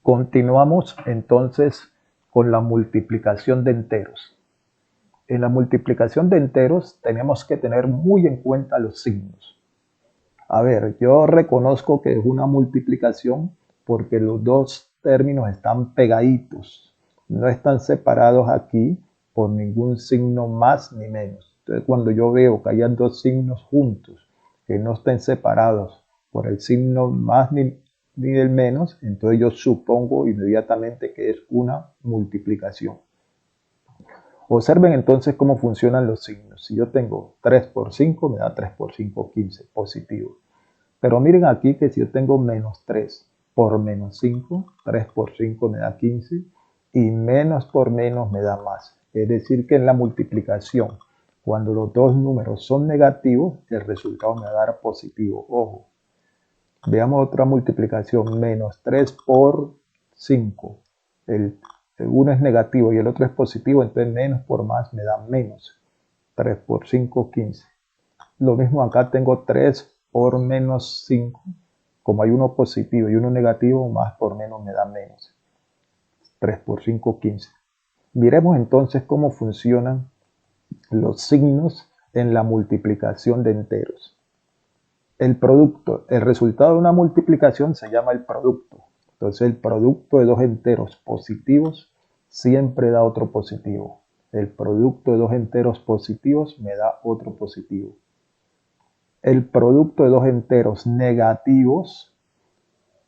Continuamos entonces con la multiplicación de enteros. En la multiplicación de enteros tenemos que tener muy en cuenta los signos. A ver, yo reconozco que es una multiplicación porque los dos términos están pegaditos, no están separados aquí por ningún signo más ni menos. Entonces, cuando yo veo que hayan dos signos juntos que no estén separados por el signo más ni el menos, entonces yo supongo inmediatamente que es una multiplicación. Observen entonces cómo funcionan los signos. Si yo tengo 3 por 5, me da 3 por 5, 15, positivo. Pero miren aquí que si yo tengo menos 3 por menos 5, 3 por 5 me da 15 y menos por menos me da más. Es decir que en la multiplicación, cuando los dos números son negativos, el resultado me va a dar positivo. Ojo, veamos otra multiplicación, menos 3 por 5. El uno es negativo y el otro es positivo, entonces menos por más me da menos. 3 por 5, 15. Lo mismo acá tengo 3 por menos 5. Como hay uno positivo y uno negativo, más por menos me da menos. 3 por 5, 15. Miremos entonces cómo funcionan los signos en la multiplicación de enteros. El producto, el resultado de una multiplicación se llama el producto. Entonces el producto de dos enteros positivos siempre da otro positivo. El producto de dos enteros positivos me da otro positivo. El producto de dos enteros negativos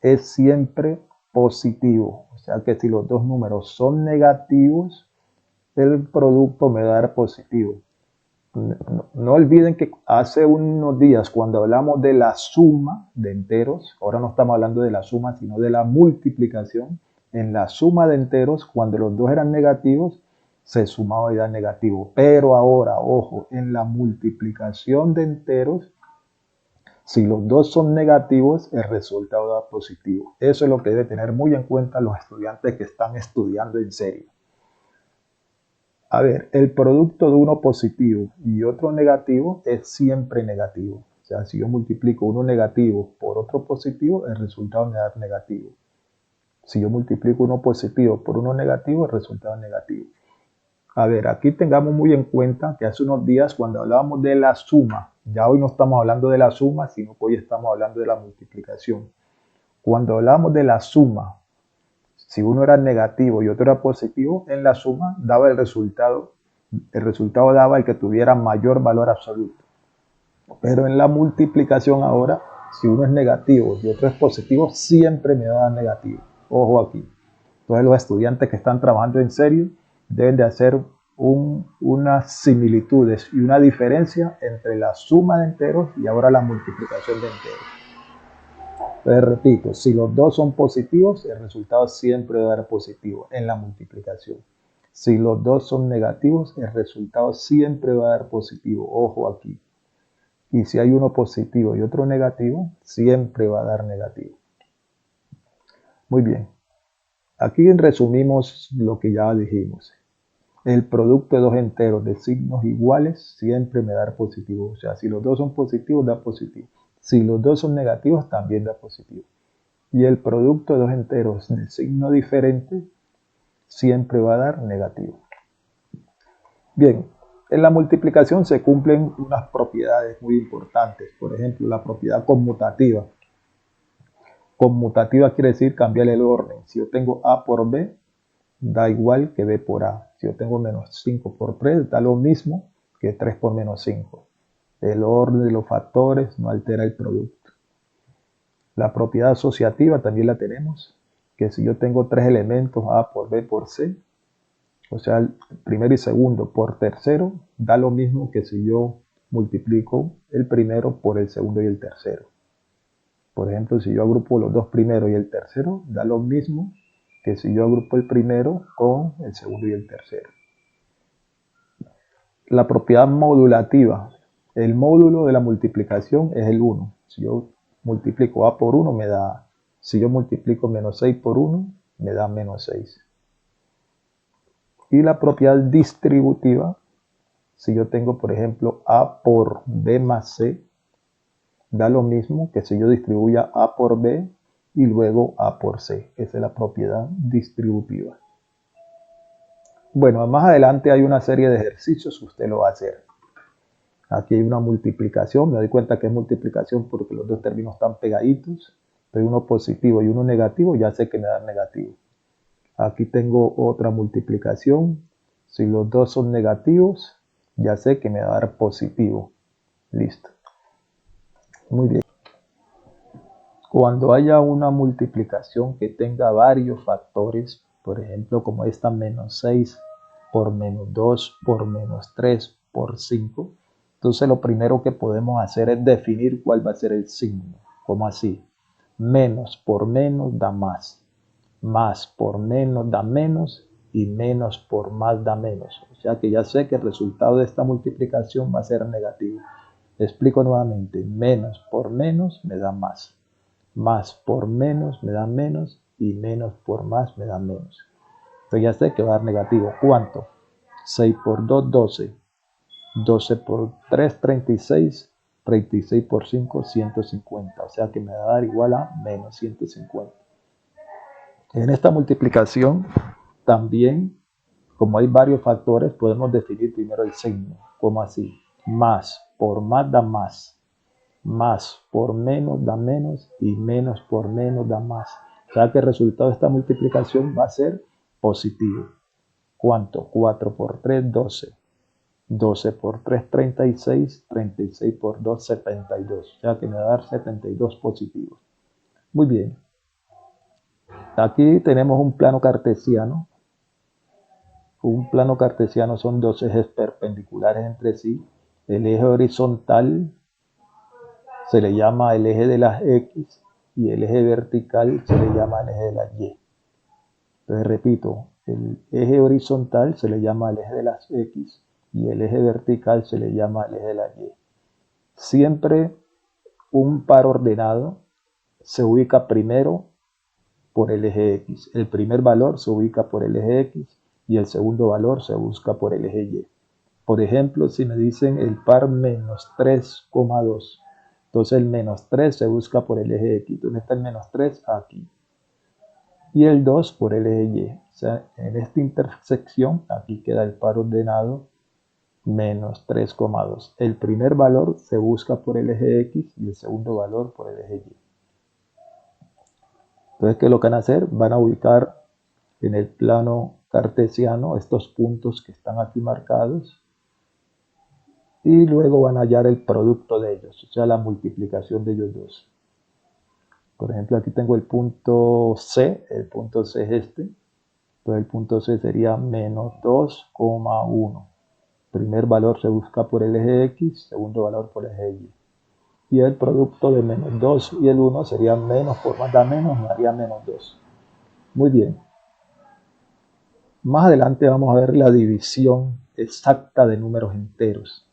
es siempre positivo. O sea que si los dos números son negativos, el producto me va a dar positivo. No olviden que hace unos días cuando hablamos de la suma de enteros, ahora no estamos hablando de la suma sino de la multiplicación. En la suma de enteros, cuando los dos eran negativos, se sumaba y da negativo. Pero ahora, ojo, en la multiplicación de enteros, si los dos son negativos, el resultado da positivo. Eso es lo que deben tener muy en cuenta los estudiantes que están estudiando en serio. A ver, el producto de uno positivo y otro negativo es siempre negativo. O sea, si yo multiplico uno negativo por otro positivo, el resultado me da negativo. Si yo multiplico uno positivo por uno negativo, el resultado es negativo. A ver, aquí tengamos muy en cuenta que hace unos días cuando hablábamos de la suma, ya hoy no estamos hablando de la suma, sino que hoy estamos hablando de la multiplicación. Cuando hablamos de la suma, si uno era negativo y otro era positivo, en la suma daba el resultado daba el que tuviera mayor valor absoluto. Pero en la multiplicación ahora, si uno es negativo y otro es positivo, siempre me va a dar negativo. Ojo aquí. Entonces los estudiantes que están trabajando en serio deben de hacer unas similitudes y una diferencia entre la suma de enteros y ahora la multiplicación de enteros. Entonces repito, si los dos son positivos, el resultado siempre va a dar positivo en la multiplicación. Si los dos son negativos, el resultado siempre va a dar positivo. Ojo aquí. Y si hay uno positivo y otro negativo, siempre va a dar negativo. Muy bien. Aquí resumimos lo que ya dijimos. El producto de dos enteros de signos iguales siempre me da positivo. O sea, si los dos son positivos, da positivo. Si los dos son negativos, también da positivo. Y el producto de dos enteros de signo diferente siempre va a dar negativo. Bien, en la multiplicación se cumplen unas propiedades muy importantes. Por ejemplo, la propiedad conmutativa. Conmutativa quiere decir cambiar el orden. Si yo tengo A por B, da igual que B por A. Si yo tengo menos 5 por 3, da lo mismo que 3 por menos 5. El orden de los factores no altera el producto. La propiedad asociativa también la tenemos, que si yo tengo tres elementos A por B por C, o sea, el primero y segundo por tercero, da lo mismo que si yo multiplico el primero por el segundo y el tercero. Por ejemplo, si yo agrupo los dos primeros y el tercero, da lo mismo que si yo agrupo el primero con el segundo y el tercero. La propiedad modulativa. El módulo de la multiplicación es el 1. Si yo multiplico A por 1 me da A. Si yo multiplico menos 6 por 1 me da menos 6. Y la propiedad distributiva, si yo tengo por ejemplo A por B más C, da lo mismo que si yo distribuya A por B y luego A por C. Esa es la propiedad distributiva. Bueno, más adelante hay una serie de ejercicios que usted lo va a hacer. Aquí hay una multiplicación, me doy cuenta que es multiplicación porque los dos términos están pegaditos. Entonces uno positivo y uno negativo, ya sé que me da negativo. Aquí tengo otra multiplicación. Si los dos son negativos, ya sé que me va a dar positivo. Listo. Muy bien. Cuando haya una multiplicación que tenga varios factores, por ejemplo, como esta menos 6 por menos 2 por menos 3 por 5, entonces lo primero que podemos hacer es definir cuál va a ser el signo. ¿Cómo así? Menos por menos da más. Más por menos da menos y menos por más da menos. O sea que ya sé que el resultado de esta multiplicación va a ser negativo. Explico nuevamente. Menos por menos me da más. Más por menos me da menos y menos por más me da menos. Entonces ya sé que va a dar negativo. ¿Cuánto? 6 por 2, 12. 12 por 3, 36. 36 por 5, 150. O sea que me va a dar igual a menos 150. En esta multiplicación también, como hay varios factores, podemos definir primero el signo. ¿Cómo así? Más por más da más. Más por menos da menos y menos por menos da más. O sea que el resultado de esta multiplicación va a ser positivo. ¿Cuánto? 4 por 3, 12. 12 por 3, 36. 36 por 2, 72. O sea que me va a dar 72 positivos. Muy bien. Aquí tenemos un plano cartesiano. Un plano cartesiano son dos ejes perpendiculares entre sí. El eje horizontal se le llama el eje de las X y el eje vertical se le llama el eje de las Y. Entonces repito, el eje horizontal se le llama el eje de las X y el eje vertical se le llama el eje de las Y. Siempre un par ordenado se ubica primero por el eje X. El primer valor se ubica por el eje X y el segundo valor se busca por el eje Y. Por ejemplo, si me dicen el par menos 3,2, entonces el menos 3 se busca por el eje X. ¿Dónde está el menos 3? Aquí. Y el 2 por el eje Y. O sea, en esta intersección, aquí queda el par ordenado menos 3,2. El primer valor se busca por el eje X y el segundo valor por el eje Y. Entonces, ¿qué es lo que van a hacer? Van a ubicar en el plano cartesiano estos puntos que están aquí marcados y luego van a hallar el producto de ellos, o sea, la multiplicación de ellos dos. Por ejemplo, aquí tengo el punto C es este, entonces el punto C sería menos 2,1. Primer valor se busca por el eje X, segundo valor por el eje Y. Y el producto de menos 2 y el 1 sería menos por más da menos, me daría menos 2. Muy bien. Más adelante vamos a ver la división exacta de números enteros.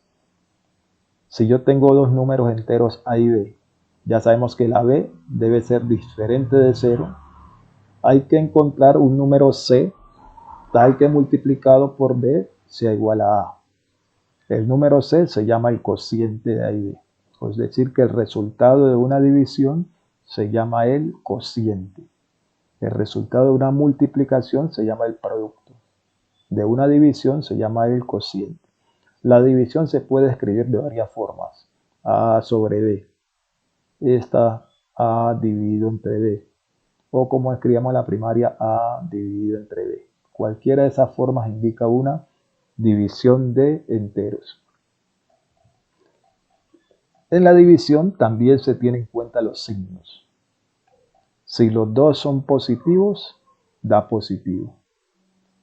Si yo tengo dos números enteros A y B, ya sabemos que la B debe ser diferente de 0. Hay que encontrar un número C tal que multiplicado por B sea igual a A. El número C se llama el cociente de A y B. Es decir, que el resultado de una división se llama el cociente. El resultado de una multiplicación se llama el producto. De una división se llama el cociente. La división se puede escribir de varias formas. A sobre B. Esta A dividido entre B. O como escribíamos en la primaria, A dividido entre B. Cualquiera de esas formas indica una división de enteros. En la división también se tienen en cuenta los signos. Si los dos son positivos, da positivo.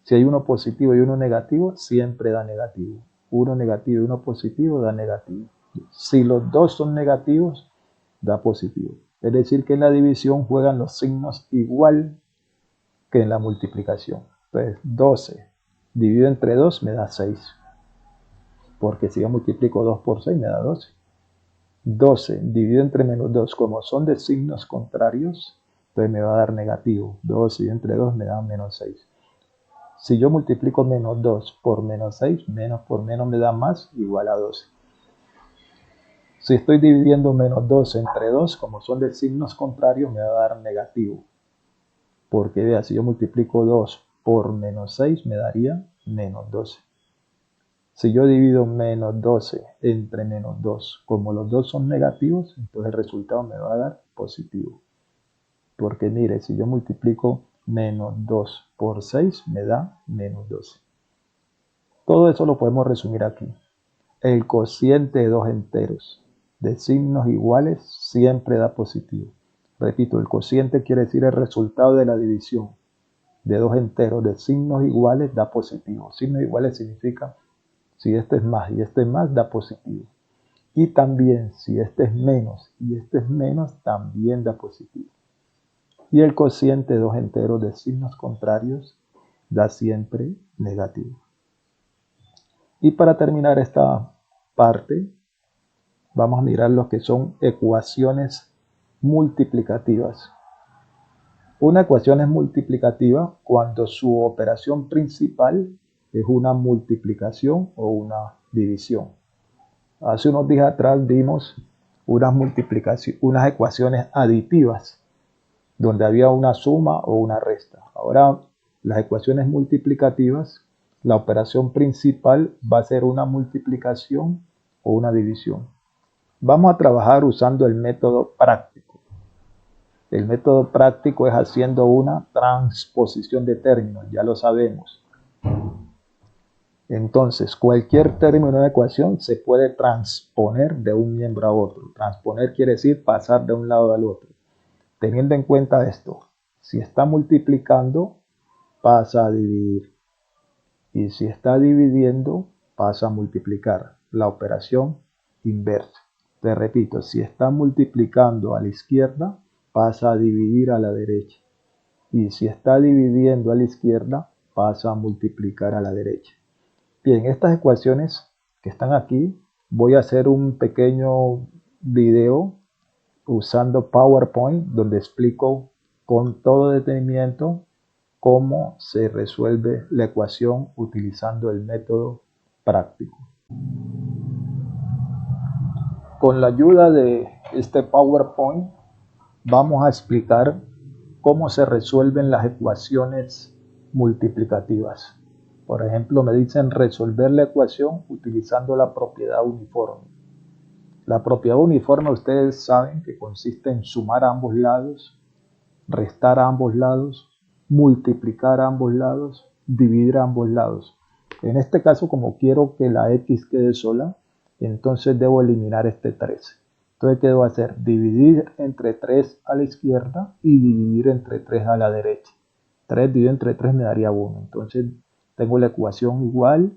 Si hay uno positivo y uno negativo, siempre da negativo. Uno negativo y uno positivo da negativo. Si los dos son negativos, da positivo. Es decir, que en la división juegan los signos igual que en la multiplicación. Entonces, 12 dividido entre 2 me da 6. Porque si yo multiplico 2 por 6 me da 12. 12 dividido entre menos 2, como son de signos contrarios, entonces me va a dar negativo. 12 dividido entre 2 me da menos 6. Si yo multiplico menos 2 por menos 6, menos por menos me da más, igual a 12. Si estoy dividiendo menos 12 entre 2, como son de signos contrarios, me va a dar negativo. Porque vea, si yo multiplico 2 por menos 6, me daría menos 12. Si yo divido menos 12 entre menos 2, como los dos son negativos, entonces el resultado me va a dar positivo. Porque mire, si yo multiplico menos 2 por 6, me da menos 12. Todo eso lo podemos resumir aquí. El cociente de dos enteros de signos iguales siempre da positivo. Repito, el cociente quiere decir el resultado de la división de dos enteros de signos iguales da positivo. Signos iguales significa si este es más y este es más, da positivo. Y también si este es menos y este es menos, también da positivo. Y el cociente de dos enteros de signos contrarios da siempre negativo. Y para terminar esta parte, vamos a mirar lo que son ecuaciones multiplicativas. Una ecuación es multiplicativa cuando su operación principal es una multiplicación o una división. Hace unos días atrás vimos unas ecuaciones aditivas, donde había una suma o una resta. Ahora, las ecuaciones multiplicativas, la operación principal va a ser una multiplicación o una división. Vamos a trabajar usando el método práctico. El método práctico es haciendo una transposición de términos, ya lo sabemos. Entonces, cualquier término en una ecuación se puede transponer de un miembro a otro. Transponer quiere decir pasar de un lado al otro. Teniendo en cuenta esto, si está multiplicando, pasa a dividir. Y si está dividiendo, pasa a multiplicar. La operación inversa. Te repito, si está multiplicando a la izquierda, pasa a dividir a la derecha. Y si está dividiendo a la izquierda, pasa a multiplicar a la derecha. Bien, estas ecuaciones que están aquí, voy a hacer un pequeño video usando PowerPoint donde explico con todo detenimiento cómo se resuelve la ecuación utilizando el método práctico. Con la ayuda de este PowerPoint vamos a explicar cómo se resuelven las ecuaciones multiplicativas. Por ejemplo, me dicen resolver la ecuación utilizando la propiedad uniforme. La propiedad uniforme ustedes saben que consiste en sumar a ambos lados, restar a ambos lados, multiplicar a ambos lados, dividir a ambos lados. En este caso, como quiero que la x quede sola, entonces debo eliminar este 13. Entonces, ¿qué debo hacer? Dividir entre 3 a la izquierda y dividir entre 3 a la derecha. 3 dividido entre 3 me daría 1. Entonces, tengo la ecuación igual.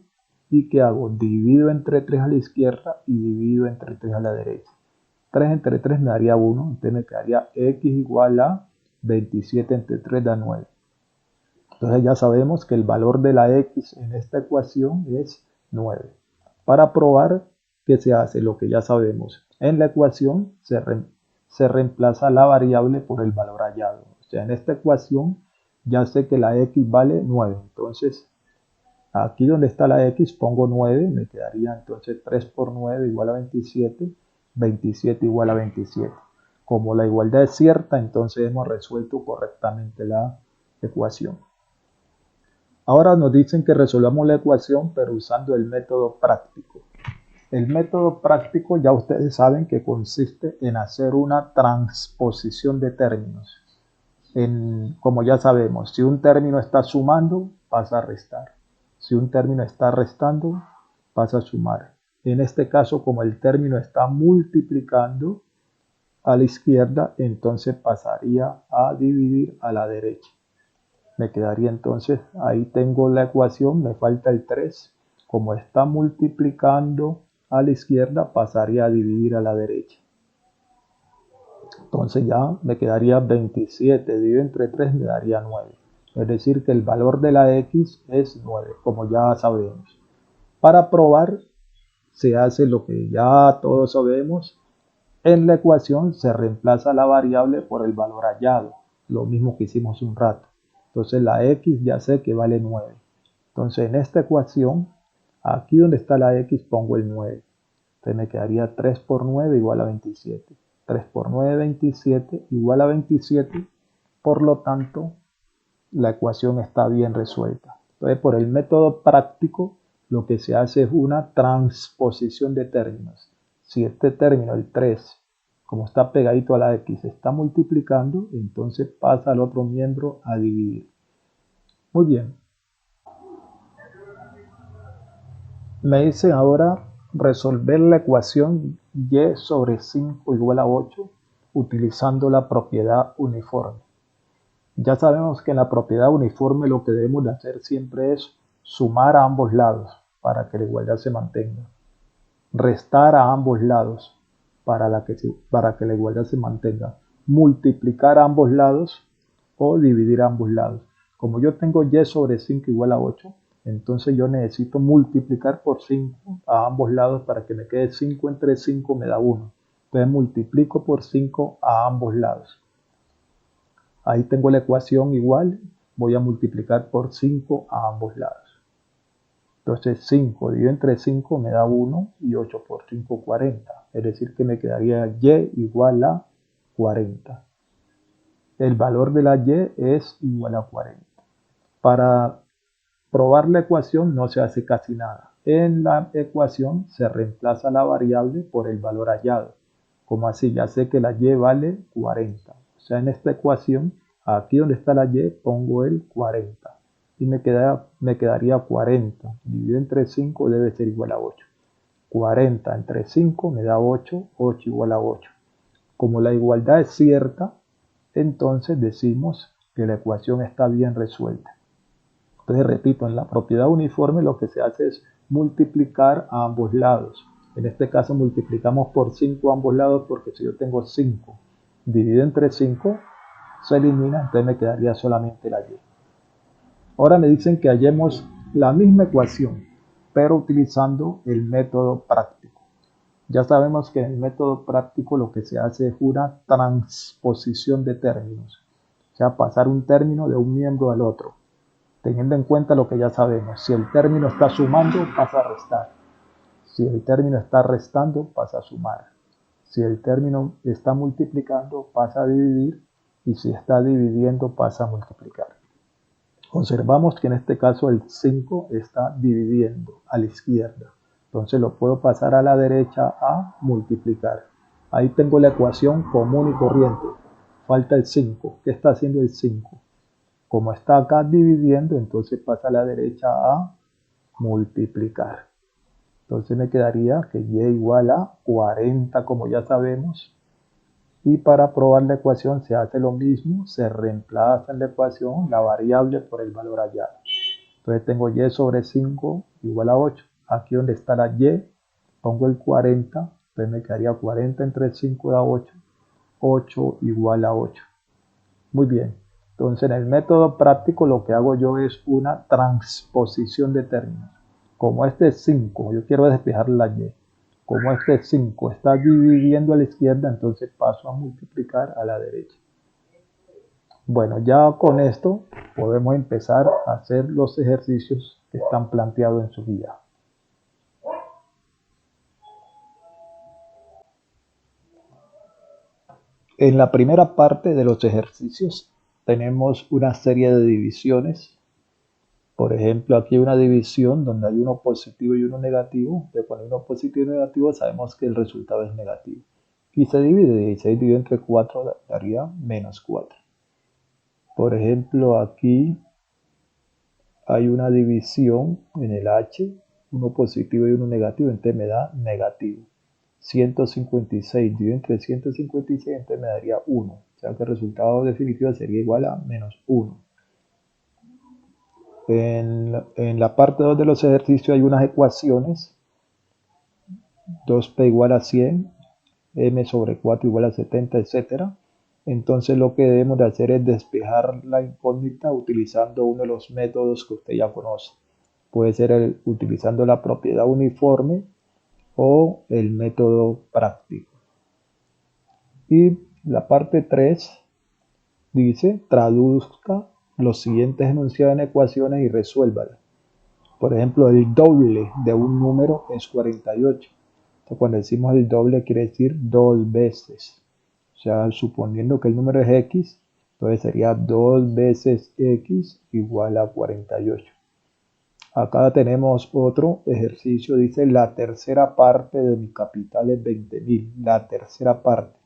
¿Y qué hago? Divido entre 3 a la izquierda y divido entre 3 a la derecha. 3 entre 3 me daría 1. Entonces me quedaría x igual a 27 entre 3 da 9. Entonces ya sabemos que el valor de la x en esta ecuación es 9. Para probar, ¿qué se hace? Lo que ya sabemos. En la ecuación se reemplaza la variable por el valor hallado. O sea, en esta ecuación ya sé que la x vale 9. Entonces, aquí donde está la x pongo 9. Me quedaría entonces 3 por 9 igual a 27. 27 igual a 27. Como la igualdad es cierta, entonces hemos resuelto correctamente la ecuación. Ahora nos dicen que resolvamos la ecuación, pero usando el método práctico. El método práctico ya ustedes saben que consiste en hacer una transposición de términos. Como ya sabemos, si un término está sumando, pasa a restar. Si un término está restando, pasa a sumar. En este caso, como el término está multiplicando a la izquierda, entonces pasaría a dividir a la derecha. Me quedaría entonces, ahí tengo la ecuación, me falta el 3. Como está multiplicando a la izquierda, pasaría a dividir a la derecha. Entonces ya me quedaría 27 dividido entre 3 me daría 9. Es decir que el valor de la x es 9, como ya sabemos. Para probar se hace lo que ya todos sabemos. En la ecuación se reemplaza la variable por el valor hallado, lo mismo que hicimos un rato. Entonces la x ya sé que vale 9. Entonces en esta ecuación, aquí donde está la x pongo el 9. Entonces me quedaría 3 por 9 igual a 27. 3 por 9, 27 igual a 27. Por lo tanto, la ecuación está bien resuelta. Entonces, por el método práctico, lo que se hace es una transposición de términos. Si este término, el 3, como está pegadito a la x, se está multiplicando, entonces pasa al otro miembro a dividir. Muy bien. Me dice ahora resolver la ecuación y sobre 5 igual a 8 utilizando la propiedad uniforme. Ya sabemos que en la propiedad uniforme lo que debemos de hacer siempre es sumar a ambos lados para que la igualdad se mantenga. Restar a ambos lados para que la igualdad se mantenga. Multiplicar a ambos lados o dividir a ambos lados. Como yo tengo y sobre 5 igual a 8, entonces yo necesito multiplicar por 5 a ambos lados para que me quede 5 entre 5 me da 1. Entonces multiplico por 5 a ambos lados. Ahí tengo la ecuación igual, voy a multiplicar por 5 a ambos lados. Entonces 5 dividido entre 5 me da 1 y 8 por 5, 40. Es decir que me quedaría y igual a 40. El valor de la y es igual a 40. Para probar la ecuación no se hace casi nada. En la ecuación se reemplaza la variable por el valor hallado. Como así, ya sé que la y vale 40. O sea, en esta ecuación, aquí donde está la y, pongo el 40. Y me quedaría 40. Dividido entre 5 debe ser igual a 8. 40 entre 5 me da 8. 8 igual a 8. Como la igualdad es cierta, entonces decimos que la ecuación está bien resuelta. Entonces, repito, en la propiedad uniforme lo que se hace es multiplicar a ambos lados. En este caso multiplicamos por 5 a ambos lados porque si yo tengo 5 dividido entre 5, se elimina, entonces me quedaría solamente la y. Ahora me dicen que hallemos la misma ecuación, pero utilizando el método práctico. Ya sabemos que en el método práctico lo que se hace es una transposición de términos, o sea, pasar un término de un miembro al otro, teniendo en cuenta lo que ya sabemos. Si el término está sumando, pasa a restar. Si el término está restando, pasa a sumar. Si el término está multiplicando, pasa a dividir. Y si está dividiendo, pasa a multiplicar. Observamos que en este caso el 5 está dividiendo a la izquierda. Entonces lo puedo pasar a la derecha a multiplicar. Ahí tengo la ecuación común y corriente. Falta el 5. ¿Qué está haciendo el 5? Como está acá dividiendo, entonces pasa a la derecha a multiplicar. Entonces me quedaría que y igual a 40, como ya sabemos. Y para probar la ecuación se hace lo mismo, se reemplaza en la ecuación la variable por el valor hallado. Entonces tengo y sobre 5 igual a 8. Aquí donde está la y, pongo el 40, entonces me quedaría 40 entre 5 da 8. 8 igual a 8. Muy bien. Entonces, en el método práctico lo que hago yo es una transposición de términos. Como este 5, yo quiero despejar la y. Como este 5 está dividiendo a la izquierda, entonces paso a multiplicar a la derecha. Bueno, ya con esto podemos empezar a hacer los ejercicios que están planteados en su guía. En la primera parte de los ejercicios tenemos una serie de divisiones. Por ejemplo, aquí hay una división donde hay uno positivo y uno negativo. De cuando hay uno positivo y negativo sabemos que el resultado es negativo. Y se divide, 16 dividido entre 4 daría menos 4. Por ejemplo, aquí hay una división en el H, uno positivo y uno negativo, entonces me da negativo. 156 dividido entre 156, entonces me daría 1. O sea que el resultado definitivo sería igual a menos 1. En la parte 2 de los ejercicios hay unas ecuaciones. 2p igual a 100, m sobre 4 igual a 70, etc. Entonces lo que debemos de hacer es despejar la incógnita utilizando uno de los métodos que usted ya conoce. Puede ser utilizando la propiedad uniforme o el método práctico. Y la parte 3 dice, traduzca los siguientes enunciados en ecuaciones y resuélvalas. Por ejemplo, el doble de un número es 48. Entonces, cuando decimos el doble quiere decir 2 veces. O sea, suponiendo que el número es x, entonces sería 2 veces x igual a 48. Acá tenemos otro ejercicio, dice la tercera parte de mi capital es 20.000. La tercera parte,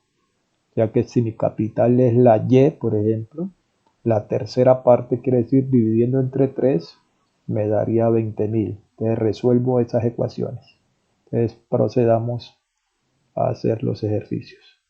ya que si mi capital es la y, por ejemplo, la tercera parte quiere decir dividiendo entre 3 me daría 20.000. Entonces resuelvo esas ecuaciones. Entonces procedamos a hacer los ejercicios.